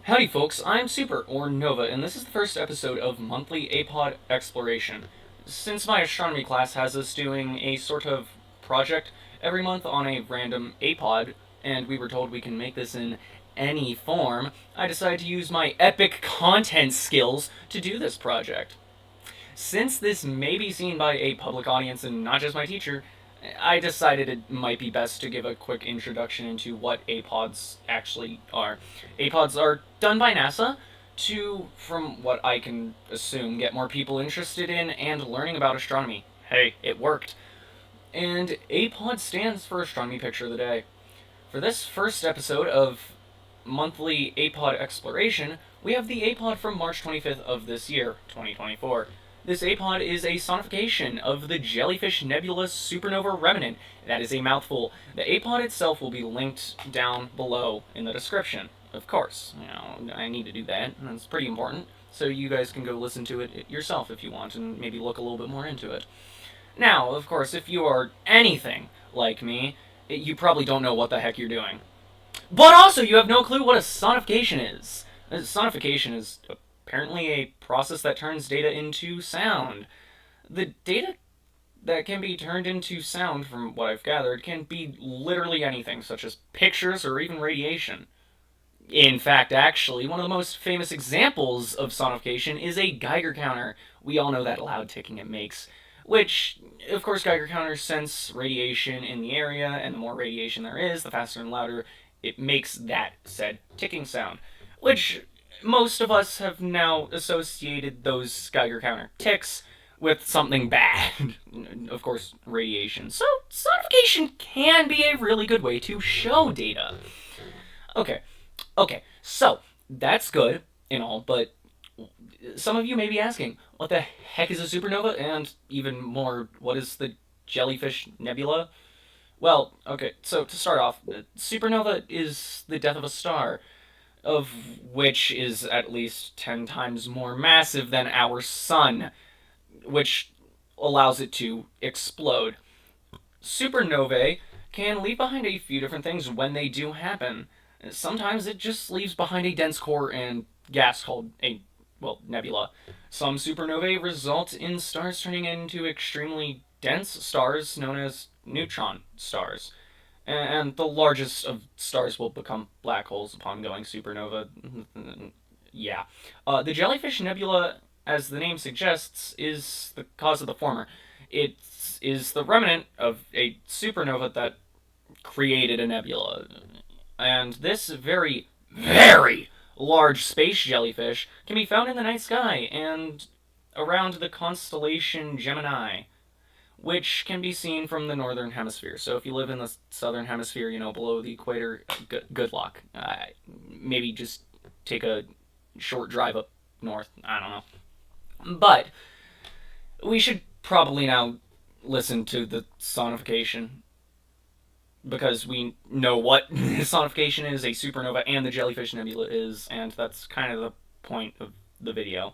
Howdy folks, I'm Super, or Nova, and this is the first episode of Monthly APOD Exploration. Since my astronomy class has us doing a sort of project every month on a random APOD, and we were told we can make this in any form, I decided to use my epic content skills to do this project. Since this may be seen by a public audience and not just my teacher, I decided it might be best to give a quick introduction into what APODs actually are. APODs are done by NASA to, from what I can assume, get more people interested in and learning about astronomy. Hey, it worked. And APOD stands for Astronomy Picture of the Day. For this first episode of monthly APOD exploration, we have the APOD from March 25th of this year, 2024. This APOD is a sonification of the Jellyfish Nebula supernova remnant. That is a mouthful. The APOD itself will be linked down below in the description. Of course, I need to do that, and it's pretty important. So you guys can go listen to it yourself if you want, and maybe look a little bit more into it. Now, of course, if you are anything like me, you probably don't know what the heck you're doing. But also, you have no clue what a sonification is. A sonification is apparently a process that turns data into sound. The data that can be turned into sound, from what I've gathered, can be literally anything, such as pictures or even radiation. In fact, actually, one of the most famous examples of sonification is a Geiger counter. We all know that loud ticking it makes. Which, of course, Geiger counters sense radiation in the area, and the more radiation there is, the faster and louder it makes that said ticking sound. Which most of us have now associated those Geiger counter ticks with something bad. Of course, radiation. So, sonification can be a really good way to show data. Okay, so that's good and all, but some of you may be asking, what the heck is a supernova? And even more, what is the Jellyfish Nebula? Well, okay, so to start off, supernova is the death of a star, of which is at least 10 times more massive than our sun, which allows it to explode. Supernovae can leave behind a few different things when they do happen. Sometimes it just leaves behind a dense core and gas called nebula. Some supernovae result in stars turning into extremely dense stars known as neutron stars. And the largest of stars will become black holes upon going supernova. Yeah. The Jellyfish Nebula, as the name suggests, is the cause of the former. It is the remnant of a supernova that created a nebula. And this very, very large space jellyfish can be found in the night sky and around the constellation Gemini, which can be seen from the northern hemisphere. So if you live in the southern hemisphere, below the equator, good luck. Maybe just take a short drive up north. I don't know. But we should probably now listen to the sonification, because we know what sonification is, a supernova, and the Jellyfish Nebula is, and that's kind of the point of the video.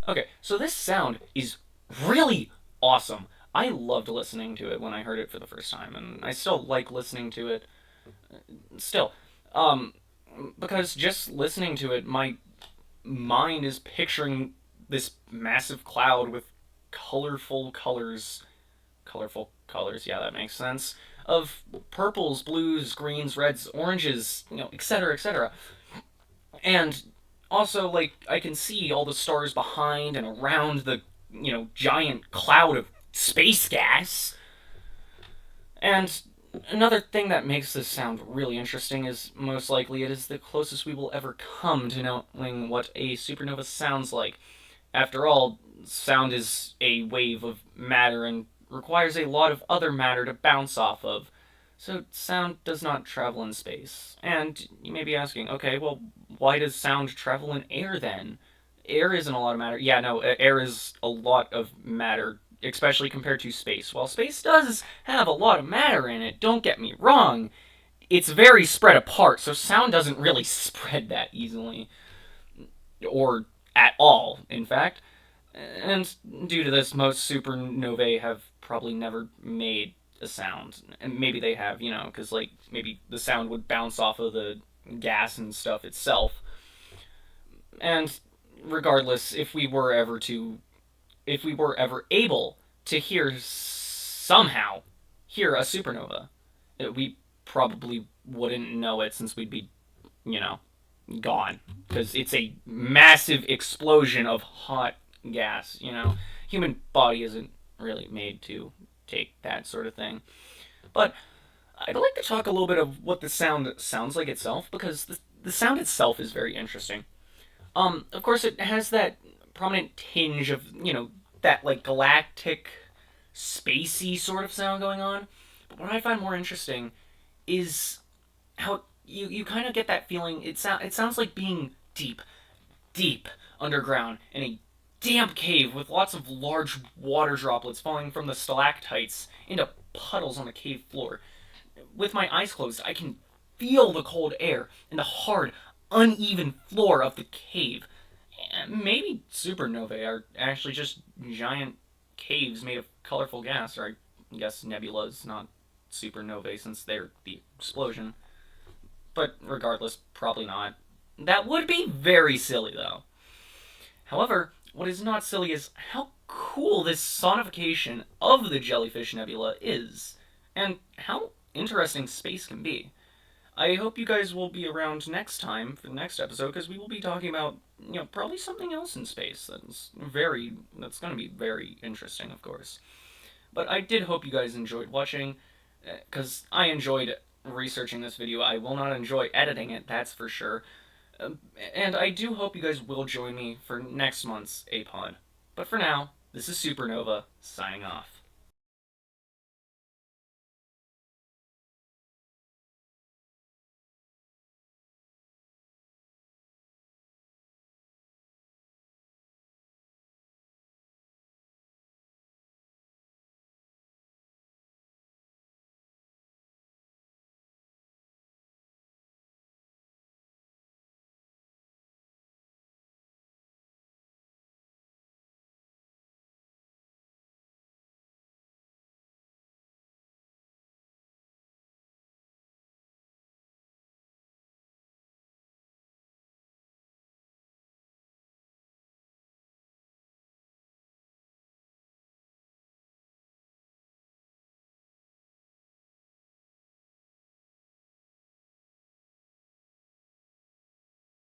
Okay, so this sound is really awesome. I loved listening to it when I heard it for the first time, and I still like listening to it. Still, um, because just listening to it, my mind is picturing this massive cloud with colorful colors. Colorful colors, yeah, that makes sense. Of purples, blues, greens, reds, oranges, etc., etc. And also, like, I can see all the stars behind and around the, giant cloud of space gas. And another thing that makes this sound really interesting is most likely it is the closest we will ever come to knowing what a supernova sounds like. After all, sound is a wave of matter and requires a lot of other matter to bounce off of. So sound does not travel in space. And you may be asking, okay, well, why does sound travel in air then? Air isn't a lot of matter. Yeah, no, air is a lot of matter, especially compared to space. While space does have a lot of matter in it, don't get me wrong, it's very spread apart, so sound doesn't really spread that easily. Or at all, in fact. And due to this, most supernovae have probably never made a sound. And maybe they have, because, like, maybe the sound would bounce off of the gas and stuff itself. And regardless, if we were ever able to somehow hear a supernova, we probably wouldn't know it since we'd be, you know, gone. Because it's a massive explosion of hot gas, Human body isn't really made to take that sort of thing. But I'd like to talk a little bit of what the sound sounds like itself, because the sound itself is very interesting. Of course, it has that prominent tinge of, that like galactic, spacey sort of sound going on. But what I find more interesting is how you kind of get that feeling. It sounds like being deep underground in a damp cave with lots of large water droplets falling from the stalactites into puddles on the cave floor. With my eyes closed, I can feel the cold air and the hard, uneven floor of the cave. Maybe supernovae are actually just giant caves made of colorful gas, or I guess nebulas, not supernovae, since they're the explosion. But regardless, probably not. That would be very silly, though. However, what is not silly is how cool this sonification of the Jellyfish Nebula is, and how interesting space can be. I hope you guys will be around next time for the next episode, because we will be talking about, probably something else in space that's going to be very interesting, of course. But I did hope you guys enjoyed watching, because I enjoyed researching this video. I will not enjoy editing it, that's for sure. And I do hope you guys will join me for next month's APOD. But for now, this is Supernova, signing off.